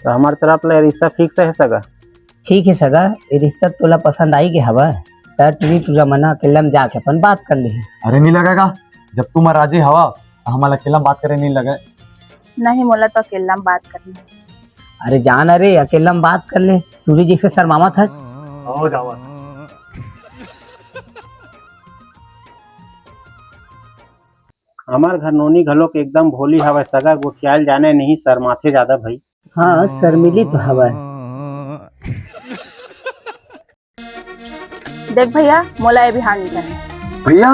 तो हमारे तरफ ले रिश्ता फिक्स है सगा। ठीक है सगा, ये रिश्ता तोला पसंद आई के हवा तर तुझा मना अकेला में जाके अपन बात कर ली। अरे नहीं लगेगा, जब तुम राजी हवा तो हमारा अकेला बात करे नहीं लगे। नहीं मोला तो अकेला में बात करनी। अरे जान, अरे अकेला में बात कर ले, तुझे जैसे शर्मामा था। हो जावा। हमार घर नोनी घलोक एकदम भोली हवा सगा, गोठियाल जाने नहीं शर्माथे ज्यादा भाई। हाँ शर्मिली तो हवा। देख भैया, मोला ये बिहार नहीं करना। भैया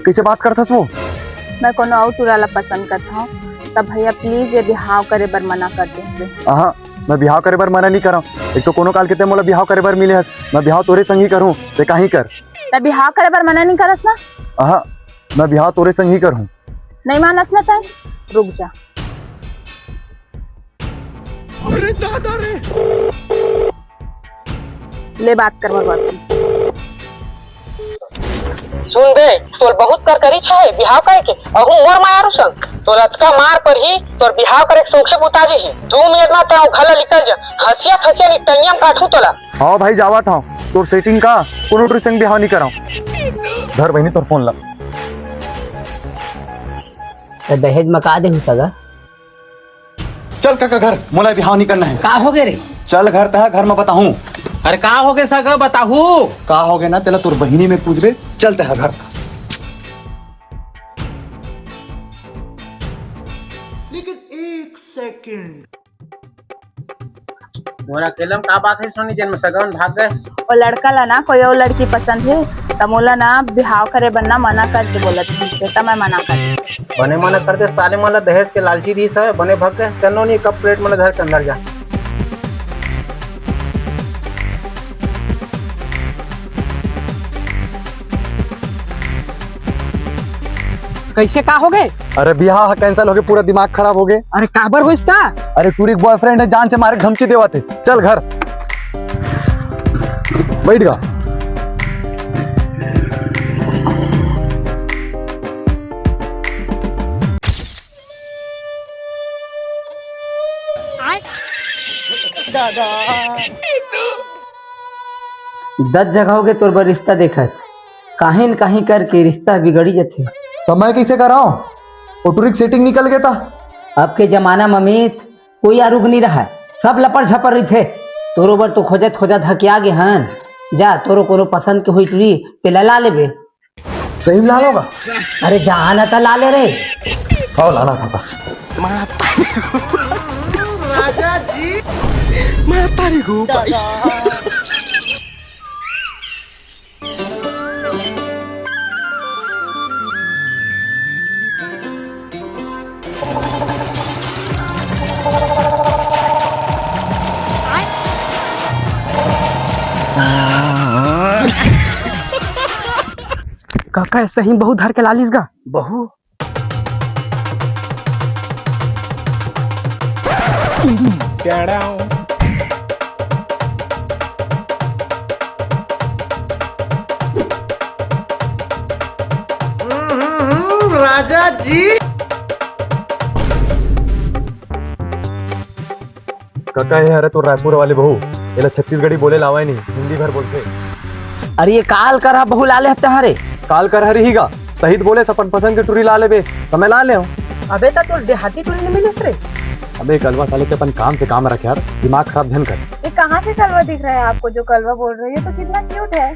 कैसे बात करता वो? मैं कोनो और तुराला पसंद करता हूँ, तब भैया प्लीज ये बिहाव करे बर मना कर दे। हाँ मैं बिहाव करे बर मना नहीं करा। एक तो कोनो काल के मोला बिहाव करे बर मिले हस, मैं बिहाव तोरे संग ही करूँ ते काहे कर। तब बिहाव करे बर मना नहीं करस ना? हाँ मैं बिहाव तोरे संग ही करूँ। नहीं मानस ना तय, रुक जा। अरे दादा रे, ले बात करवा बात। सुन बे, तोर बहुत कर करी छे बिहाव करे के, अहू मोर मायारू संग तो लतका मार पर ही तोर बिहाव करे के सौखे बुताजी ही। 2 मिनट में ते घला निकल जा, हंसिया खसिया निटैया में काटू तोला। हाँ भाई जावा था, तोर सेटिंग का कोनो टूरी संग बिहाव नहीं कराऊं। धर बहनी तोर फोन ला। तो दहेज मका दे सगा। चल काका घर, मोला बिहाव नहीं करना है। का हो गए रे? चल घर तह घर में बताऊं। अरे का हो गए सगा बताहू। का हो गए ना तेला तोर बहिनी में पूछबे। चलते है घर। लेकिन 1 सेकंड, मोरा अकेला में का बात है सोनी जन्म सगा में भाग गए। और लड़का ला ना कोई और लड़की पसंद है तब मोला ना बिहाव करे बनना मना कर दे। बोला तब मैं मना कर बने मना कर दे साले, मला दहेज के लालची रीस है, बने भाग गए। चलो नहीं कब प्लेट में धर के अंदर जा। कैसे का हो गए? अरे बिहाव कैंसिल हो गए, पूरा दिमाग खराब हो गए। अरे काबर हो इसका? अरे तू एक बॉयफ्रेंड है, जान से मारे धमकी देवा थे। चल घर बैठ गा। दादा 10 जगह हो गए तोर बर रिश्ता देखत, काहे न काहे करके रिश्ता बिगड़ी जाते। तो मैं कैसे कर रहा हूँ? ऑटोरिक सेटिंग निकल गया था। अब के जमाना में अमित कोई आरुग नहीं रहा, सब लपड़ झपड़ रही थे। तोरो बर तो खोजत खोजत हकिया गे हन। जा तोरो कोनो पसंद के हुई टुरी ते ला लेबे। सही में लाल होगा? अरे जहाँ न ला ले रे। हाँ लाना था। राजा जी मैं तारी हूँ भाई। काका ऐसा ही बहुत धर के लालिस गा। बहू राजा जी काका ये अरे तो रायपुर वाले बहू ये छत्तीसगढ़ी बोले लावा नहीं, हिंदी भर बोलते। अरे ये काल करा बहु ला ले हरे। काल कर हरी गा सहित बोले सपन पसंद के टूरी ला ले तो मैं ला ले हूँ। अबे ता तो देहाती टूरी नहीं मिलिस रे। अबे कलवा साले के अपन काम से काम रख यार, दिमाग खराब झन कर। ये कहाँ से कलवा दिख रहा है आपको? जो कलवा बोल रही है तो कितना क्यूट है।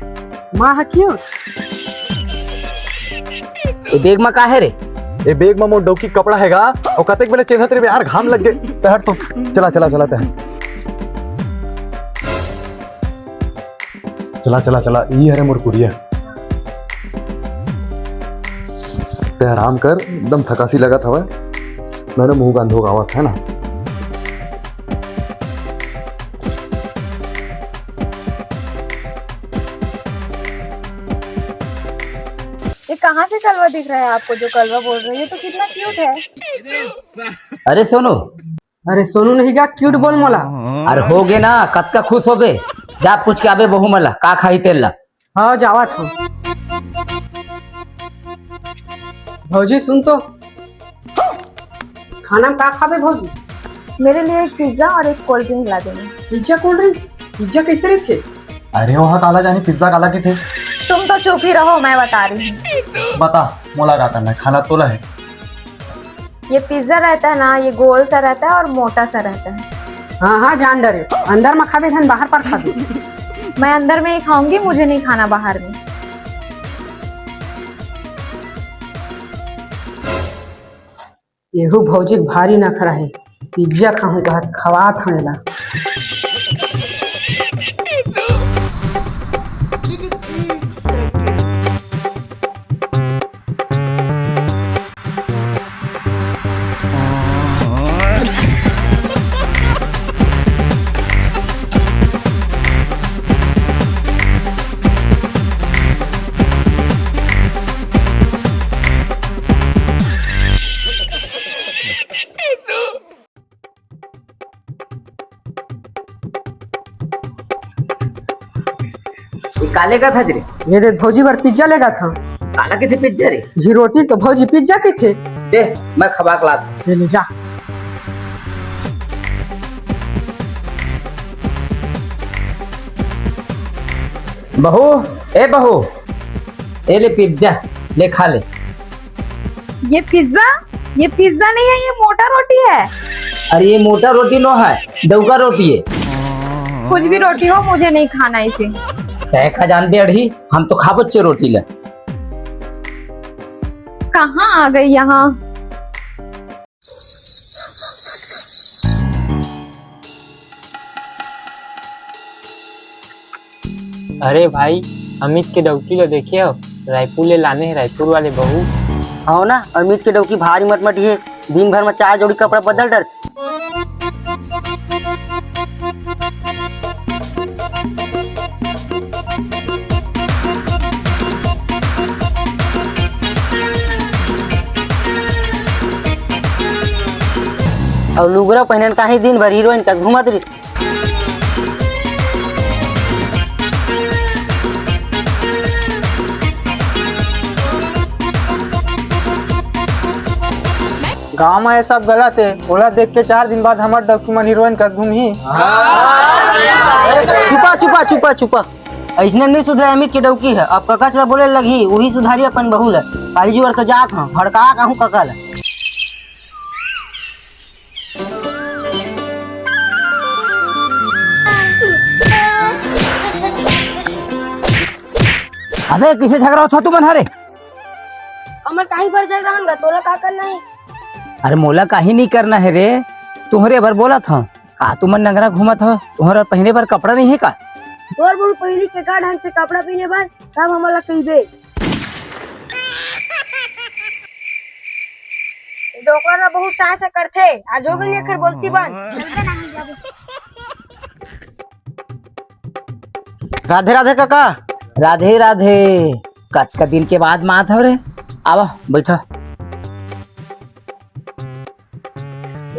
माँ क्यों? ये बेग में का है रे? ए बेग में मोर डौकी कपड़ा हैगा और कतेक बेले चेहत रे यार, घाम लग गए तहर तो। चला चला चला तहर चला चला चला। ये हरे मोर कुरिया ते आराम कर, एकदम थकासी लगा था। मैंने मुंह गंधो गावत है ना। ये कहाँ से कलवा दिख रहा है आपको? जो कलवा बोल रही है तो कितना क्यूट है। अरे सोनू, अरे सोनू नहीं गा, क्यूट बोल मोला। अरे हो गे ना, कत का खुश हो बे। जा पूछ के आबे बहु मला का खाई तेल ला। हाँ जावा था। भौजी सुन तो, खाना में का खाबे भौजी? मेरे लिए एक पिज्जा और एक कोल्ड ड्रिंक ला देना। Pizza cold drink? पिज्जा कैसे रहे थे? अरे वहाँ काला जानी पिज्जा काला के थे। तुम तो चुप ही रहो, मैं बता रही हूँ। बता मोला का करना है, खाना तोला है। ये पिज्जा रहता है ना, ये गोल सा रहता है और मोटा सा रहता है। हाँ हाँ जान डरे, अंदर में खाबे धन बाहर पर खाबे। मैं अंदर में ही खाऊंगी, मुझे नहीं खाना बाहर में। एहू भौजी भारी ना खरा है, पिज्जा खाऊं कहा खवात हमेला। ये काले का था रे? ये दे भौजी बार पिज्जा लेगा था। काला के थे पिज्जा रे? ये रोटी तो भौजी पिज्जा के थे। दे मैं खबा के लाता। ले ले जा। बहू, ए बहू, ए ले पिज्जा, ले खा ले। ये पिज्जा नहीं है, ये मोटा रोटी है। अरे ये मोटा रोटी नो है, डौका रोटी है। कुछ भी रोटी हो, मुझे नहीं खाना इसे। कह खा जान दे अड़ी, हम तो खा बच्चे रोटी ले। कहाँ आ गई यहाँ? अरे भाई, अमित के डौकी लो देखिए, रायपुर ले लाने हैं, रायपुर वाले बहू। हाँ ना, अमित के डौकी भारी मटमटी है, दिन भर में 4 जोड़ी कपड़ा बदल डर। और लुगरा पहनन का ही दिन भर हीरोइन का घूमत रही। गांव में ये सब गलत है, ओला देख के 4 दिन बाद हमारे डॉक्यूमेंट हीरोइन का घूम ही। चुपा चुपा चुपा चुपा, ऐसने नहीं सुधरा अमित के डौकी है। अब कका चला बोले लगी, वही सुधारी अपन बहू है। काली जुआर तो जात हूँ, भड़का कहूँ कका ला। अबे किसे झगड़ा हो तू मन हरे? कमर काहे पर झगड़ा मन गा, तोला का करना है? अरे मोला काहे नहीं करना है रे, तुम्हारे बार बोला था का तू मन नंगरा घूमत हो, तुम्हारा पहने बार कपड़ा नहीं है का? तोर बोल पहली के का ढंग से कपड़ा पहने बार तब हमला कहिबे। डोकरा ना बहुत साहस करथे, आज हो गई लेकर बोलती बन। राधे राधे कका। राधे राधे, कच का दिन के बाद मात हो रे। आवा बैठो।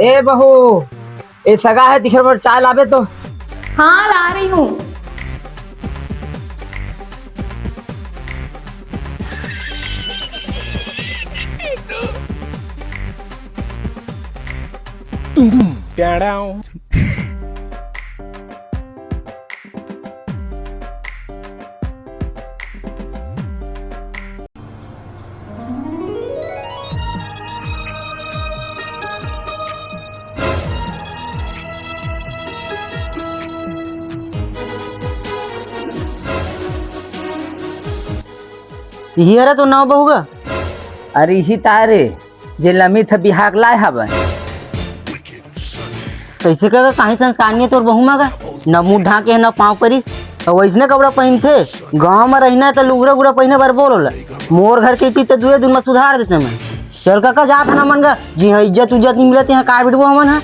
ए बहू, ए सगा है दिखर पर चाय लावे तो। हाँ ला रही हूँ। यही अरे तो नाव बहुगा। अरे ही तारे जे लमी था बिहाक लाए हवन। कैसे कगा काहे संस्कार नहीं है तोर बहू मागा, न मुंह ढाके है न पाँव परिस। और वैसने कपड़ा पहन थे, गाँव में रहना है तो लुगरा गुरा पहने बार बोल। मोर घर के तो 2 दिन में सुधार देते मैं। चल काका जात है ना मन गा, जी हाँ इज्जत उज्जत नहीं मिलती है, का बिटबो हमन है।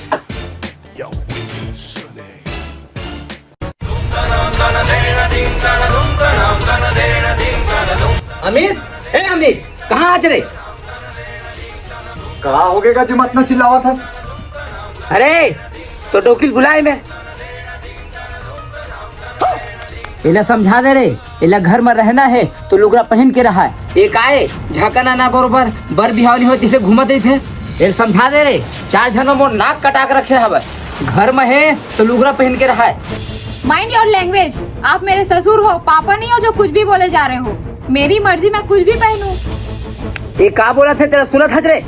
अमित, ए अमित, कहाँ आज रे? कहा हो गएगा जी, मत न चिल्लावा था। अरे तो डोकिल बुलाए मैं। इला समझा दे रे, इला घर में रहना है तो लुगरा पहन के रहा है। एक आए झाकना ना बरोबर बर बिहावनी होती से घूमत रही थे। ये समझा दे रे, 4 जनों मोर नाक कटा के रखे हवे, घर में है तो लुगरा पहन के रहा है। Mind your language. आप मेरे ससुर हो, पापा नहीं हो जो कुछ भी बोले जा रहे हो। मेरी मर्जी, मैं कुछ भी पहनूं। ये का बोला था तेरा सुना था रे?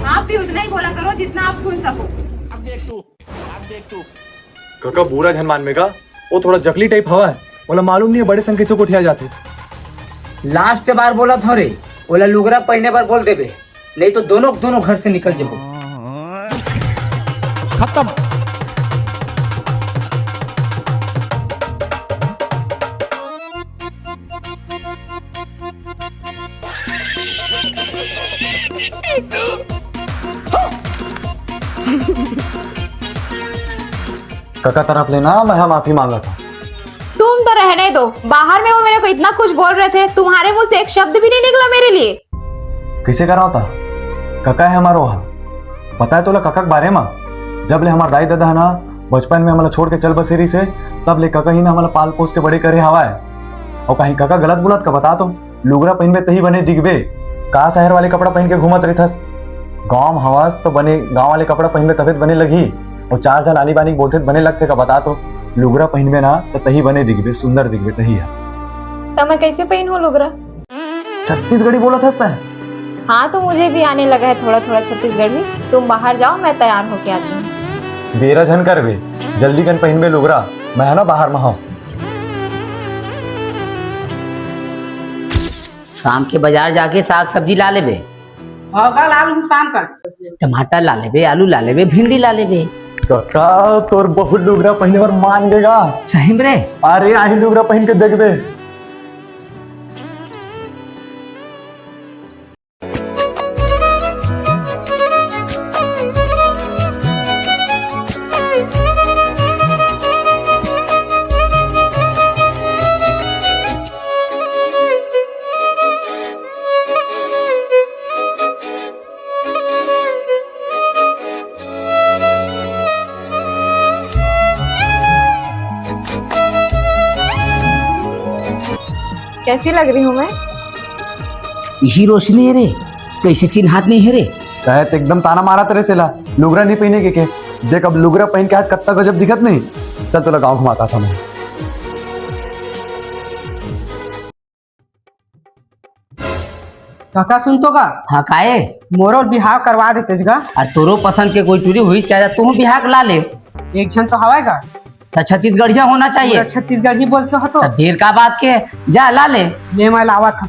आप भी उतना ही बोला करो जितना आप सुन सको। काका बुरा झन मान में का, वो थोड़ा जकली टाइप हवा है, बोला मालूम नहीं है बड़े संख्या से कोठिया जाते। लास्ट बार बोला था रे, बोला लुगरा पहने पर बोल देबे, नहीं तो दोनों घर से निकल जाओ। खत्म। काका तरफ लेना, मैं माफी मांगा था। तुम तो रहने दो, बाहर में वो मेरे को इतना कुछ बोल रहे थे, तुम्हारे मुंह से एक शब्द भी नहीं निकला मेरे लिए। कैसे करा होता? काका है हमारो हा, पता है तोला काका के बारे में? जब ले हमार दाई दादा है ना बचपन में हमारा छोड़ के चल बसेरी से, तब ले काका ही ना हमारा पाल पोस के बड़े करे हवा है। और कहीं काका गलत बुलत का बता, तो लुगरा पहन में तही बने दिखबे, का शहर वाले कपड़ा पहन के घूमत रही थस। गाँव में हवास तो बने, गाँव वाले कपड़ा पहन में तबियत बने लगी, और 4 जन आनी बानी बोलते बने लगते का बता, तो लुगरा पहन में ना तो तही बने दिखबे, सुंदर दिखबे तही है। तो मैं कैसे पहनूं लुगरा? छत्तीसगढ़ी बोला था। हाँ तो मुझे भी आने लगा है थोड़ा थोड़ा छत्तीसगढ़ी। तुम बाहर जाओ, मैं तैयार होके आती हूँ। बेरा झन करबे, जल्दी कन पहन में लुगरा, मैं है ना बाहर में हूँ। शाम के बाजार जाके साग सब्जी ला लेबे। होगा लालू शाम का। टमाटर ला लेबे, आलू ला लेबे, भिंडी ला लेबे। काका तोर बहुत लुगरा पहने पर मान देगा। सही में रे? अरे आही लुगरा पहन के देखबे। कैसी लग रही हूँ मैं? यही रोशनी है रे, कैसे चिन्हात नहीं है रे? कहत एकदम ताना मारा तेरे से ला, लुगरा नहीं पहने के देख, अब लुगरा पहन के हाथ कत्ता गजब दिखत नहीं। चल तोला गाँव घुमाता था मैं। काका सुन तो का, हाँ काहे? मोरो बिहाव करवा देते का। और तोरो पसंद के कोई चूड़ी हुई चाहे तू बिहार ला ले। एक जन तो हवा का, तो छत्तीसगढ़िया होना चाहिए। छत्तीसगढ़ी बोलते हो तो देर का बात के जा ला ले। ले मैं लावा था।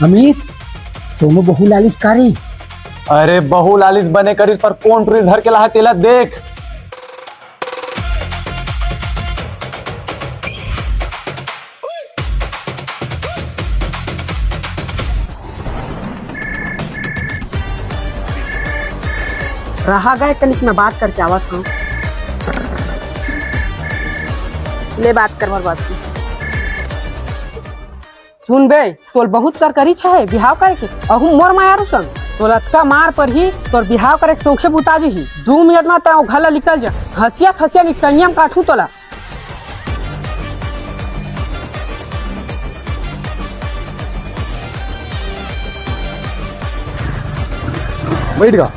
अमित, सोमो बहु लालिश कारी। अरे बहु लालिश बने करिस पर कौन टूरिस्ट धर के ला तेला देख। रहा गए कनिक में बात करके आवत हूँ। ले बात कर मोर बात की। सुन बे, तोल बहुत कर करी छे बिहाव करे के, अहू मोर मायारू संग तोलतका मार पर ही तोर बिहाव करे के सौखे बुताजी ही। 2 मिनट में तय घर निकल जा, हंसिया खसिया निकलिया में काटू तोला। बैठ गा।